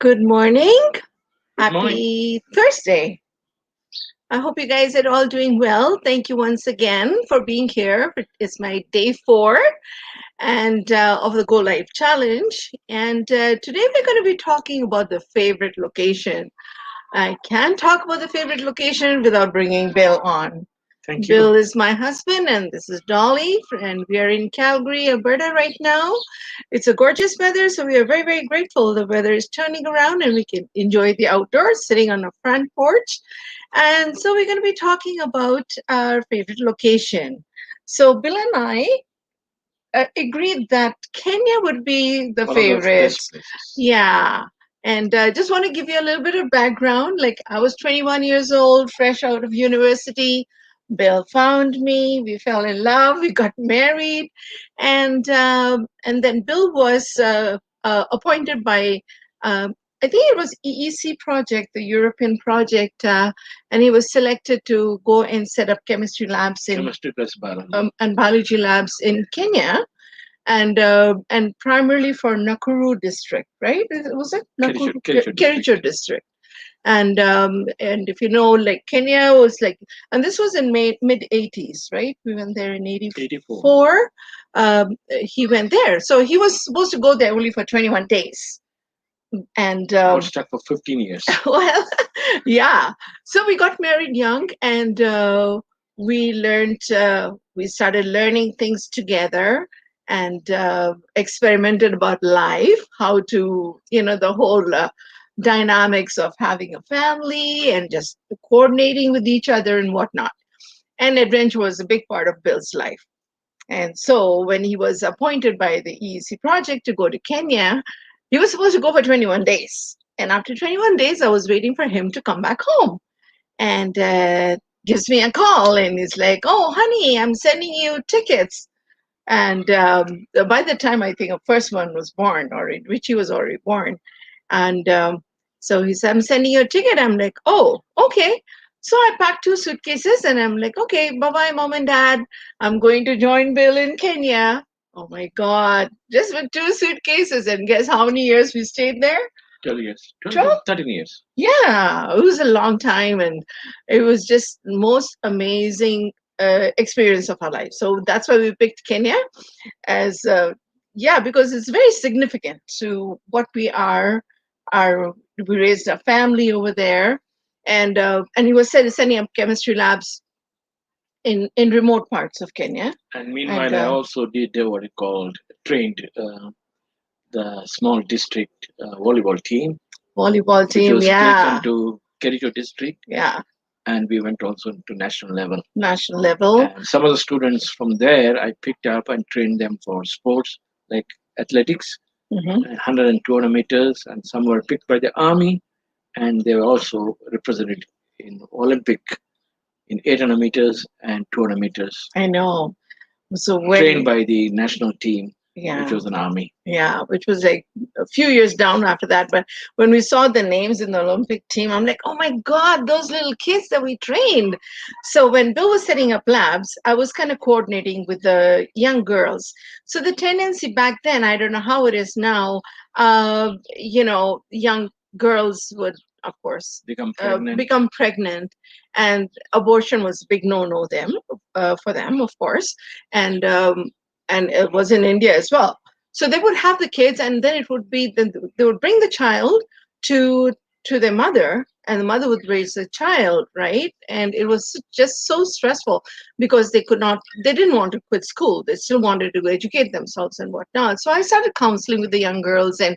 Good morning. Good morning. Happy Thursday. I hope you guys are all doing well. Thank you once again for being here. It's my day 4 and of the Go Live Challenge. And today we're going to be talking about the favorite location. I can't talk about the favorite location without bringing Bill on. Thank Bill you. is my husband, and this is Dolly, and we are in Calgary, Alberta right now. It's a gorgeous weather, so we are very, very grateful. The weather is turning around, and we can enjoy the outdoors, sitting on a front porch. And so we're going to be talking about our favorite location. So Bill and I agreed that Kenya would be the One of the favorite. best places. Yeah. And I just want to give you a little bit of background. Like, I was 21 years old, fresh out of university. Bill found me. We fell in love. We got married, and then Bill was appointed by, I think it was EEC project, the European project, and he was selected to go and set up chemistry labs in Chemistry plus biology. and biology labs in Kenya, and primarily for Nakuru district, right? Was it Nakuru? Kericho Kericho district. district. And if you know, like Kenya was like, and this was in mid 80s, right? We went there in 84. 84. He went there, so he was supposed to go there only for 21 days, and I was stuck for 15 years. well, yeah. So we got married young, and we learned. We started learning things together, and experimented about life, how to, the whole dynamics of having a family and just coordinating with each other and whatnot. And adventure was a big part of Bill's life. And so when he was appointed by the EEC project to go to Kenya, he was supposed to go for 21 days. And after 21 days, I was waiting for him to come back home. And gives me a call and he's like, "Oh, honey, I'm sending you tickets." And by the time I think a first one was born, or Richie was already born. And so he said, "I'm sending you a ticket." I'm like, "Oh, okay." So I packed 2 suitcases and I'm like, "Okay, bye bye, mom and dad. I'm going to join Bill in Kenya." Oh my God, just with 2 suitcases. And guess how many years we stayed there? 12 years. 12? 13 years. Yeah, it was a long time, and it was just most amazing experience of our life. So that's why we picked Kenya as, yeah, because it's very significant to what we are. Our We raised a family over there, and he was setting up chemistry labs in remote parts of Kenya. And meanwhile, And I also did what it called trained the small district volleyball team, volleyball which team, was yeah, taken to Kericho district, yeah, and we went also to national level. national level. And some of the students from there, I picked up and trained them for sports like athletics, Hmm. 100 and 200 meters, and some were picked by the army, and they were also represented in Olympic in 800 meters and 200 meters, I know. So trained when, by the national team, yeah, which was an army. yeah, which was like a few years down after that. But when we saw the names in the Olympic team, I'm like, "Oh my God, those little kids that we trained." So when Bill was setting up labs, I was kind of coordinating with the young girls. So the tendency back then, I don't know how it is now, young girls would, of course, Become pregnant. become pregnant, and abortion was a big no-no for them, of course, and it was in India as well. So they would have the kids, and then it would be then they would bring the child to their mother, and the mother would raise the child, right? And it was just so stressful because they didn't want to quit school. They still wanted to educate themselves and whatnot. So I started counseling with the young girls and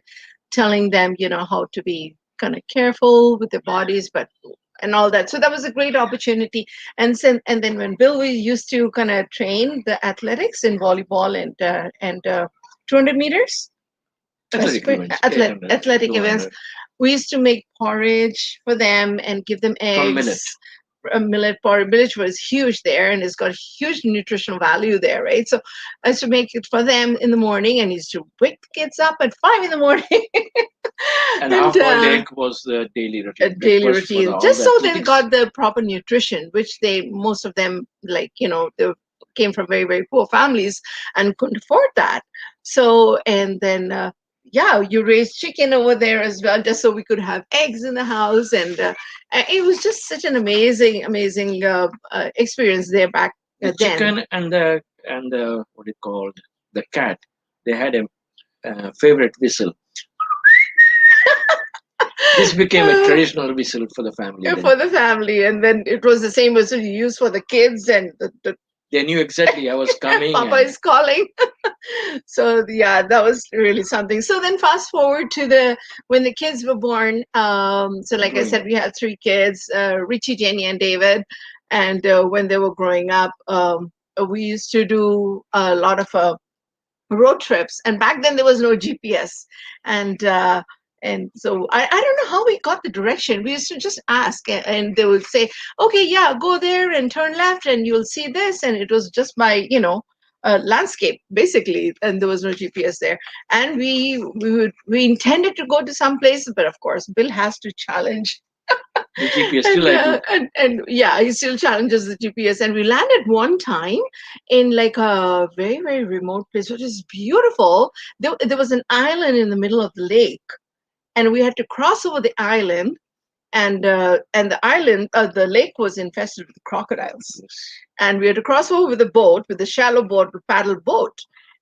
telling them, how to be kind of careful with their bodies, but and all that. So that was a great opportunity. And then when Bill, we used to kind of train the athletics in volleyball and 200 meters, Athletic events, 800, athletic events. 200, We used to make porridge for them and give them from millet. eggs. A millet porridge was huge there, and it's got huge nutritional value there, right? So I used to make it for them in the morning, and used to wake the kids up at 5 in the morning. And and half-boiled egg was the daily a routine, daily breakfast for routine, all just the so they athletics. got the proper nutrition, which most of them, like, they came from very, very poor families and couldn't afford that. So, and then, yeah, you raised chicken over there as well, just so we could have eggs in the house, and it was just such an amazing experience there back The then. chicken and the what it called, the cat, they had a favorite whistle. This became a traditional whistle for the family then. For the family, and then it was the same as you use for the kids, and the They knew exactly I was coming, Papa and is calling. So yeah, that was really something. So then fast forward to the when the kids were born. So like I growing said, up. we had three kids, Richie, Jenny, and David. And when they were growing up, we used to do a lot of road trips, and back then there was no GPS. And uh, and so I don't know how we got the direction. We used to just ask, and they would say, okay, yeah, go there and turn left and you'll see this, and it was just by landscape basically, and there was no GPS there. And we intended to go to some places, but of course Bill has to challenge. The GPS and, still I do. uh, and and yeah, he still challenges the GPS. And we landed one time in like a very remote place, which is beautiful. There was an island in the middle of the lake, and we had to cross over the island. And the island, the lake was infested with crocodiles, Yes. and we had to cross over with a boat, with a shallow boat, with paddle boat.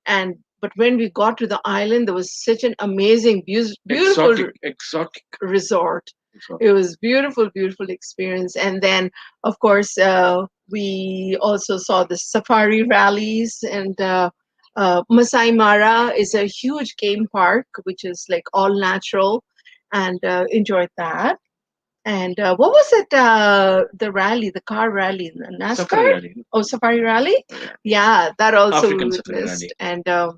And but when we got to the island, there was such an amazing, beautiful Exotic. resort. Exotic. It was beautiful experience. And then, of course, we also saw the safari rallies. And Masai Mara is a huge game park, which is like all natural, and enjoyed that. And what was it? The rally, the car rally, the Safari NASCAR? rally. Oh, safari rally. Yeah. Yeah, that also we African safari witnessed. rally. And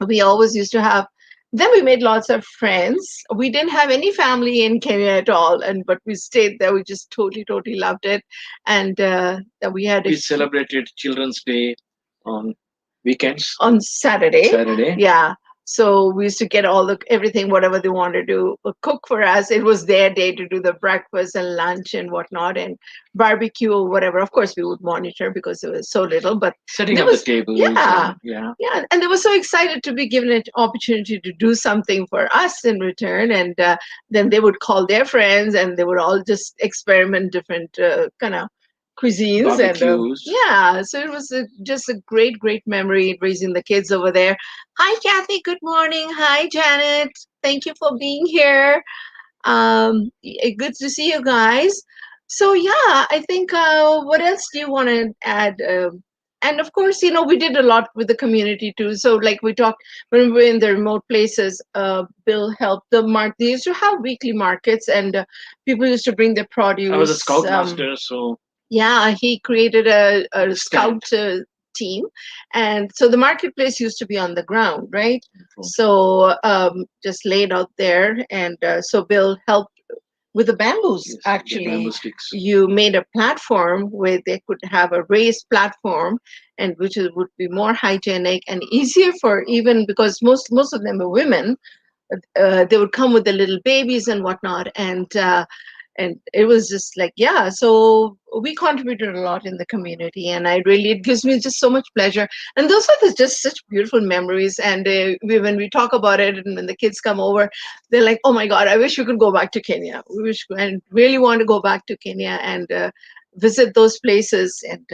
we always used to have, then we made lots of friends. We didn't have any family in Kenya at all, and but we stayed there. We just totally loved it. And then we had We celebrated Children's Day on weekends, on Saturday. Saturday. Yeah. So we used to get all the everything, whatever they wanted to cook for us. It was their day to do the breakfast and lunch and whatnot, and barbecue or whatever. Of course, we would monitor because it was so little, but Setting there up the was, tables. yeah, Yeah. yeah, and they were so excited to be given an opportunity to do something for us in return. And then they would call their friends, and they would all just experiment different kind of cuisines. And Barbecues. yeah, so it was just a great memory raising the kids over there. Hi Kathy, good morning. Hi Janet, thank you for being here. Good to see you guys. So yeah, I think what else do you want to add? And of course, we did a lot with the community too. So like we talked, when we were in the remote places, Bill helped the market. They used to have weekly markets, and people used to bring their I was a produce. scoutmaster, so Yeah, he created a stand. scout team. And so the marketplace used to be on the ground, right? So, So just laid out there. And so Bill helped with the bamboos. yes, the Actually, bamboo sticks. you made a platform where they could have a raised platform, and would be more hygienic and easier for, even because most of them were women. They would come with the little babies and whatnot. And it was just like, yeah, so we contributed a lot in the community, and it gives me just so much pleasure. And those are just such beautiful memories. And when we talk about it, and when the kids come over, they're like, oh my god, I wish we could go back to Kenya. We wish, and really want to go back to Kenya and visit those places. And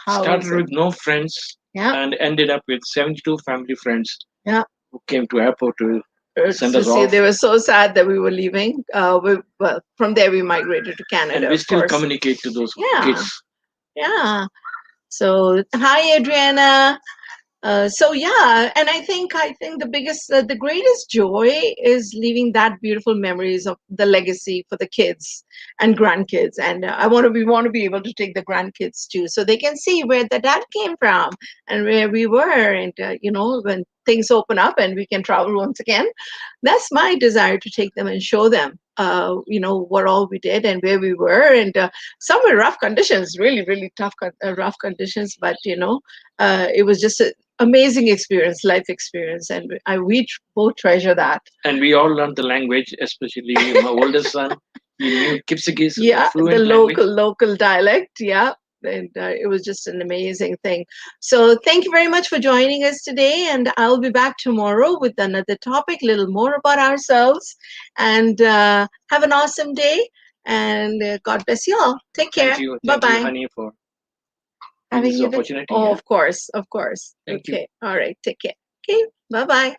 how is Started it? with no friends Yeah, and ended up with 72 family friends yeah. who came to airport to send To us see, off. they were so sad that we were leaving. Well, from there we migrated to And Canada, we of still course. communicate to those Yeah, kids. yeah. So hi, Adriana. So yeah, and I think the greatest joy is leaving that beautiful memories of the legacy for the kids and grandkids. And we want to be able to take the grandkids too, so they can see where the dad came from and where we were. And when things open up and we can travel once again, that's my desire, to take them and show them what all we did and where we were. And some were rough conditions, really tough rough conditions, but it was just an amazing experience, life experience, and we both treasure that. And we all learned the language, especially my oldest son. He knew Kipsigis, Yeah, the fluent language. local dialect. Yeah, And it was just an amazing thing. So thank you very much for joining us today. And I'll be back tomorrow with another topic, a little more about ourselves. And have an awesome day. And God bless you all. Take care. Bye Thank you, bye. Honey, for giving Having this you. opportunity. Oh, Yeah, of course. Of course. thank you. Okay. All right. Take care. Okay. Bye bye.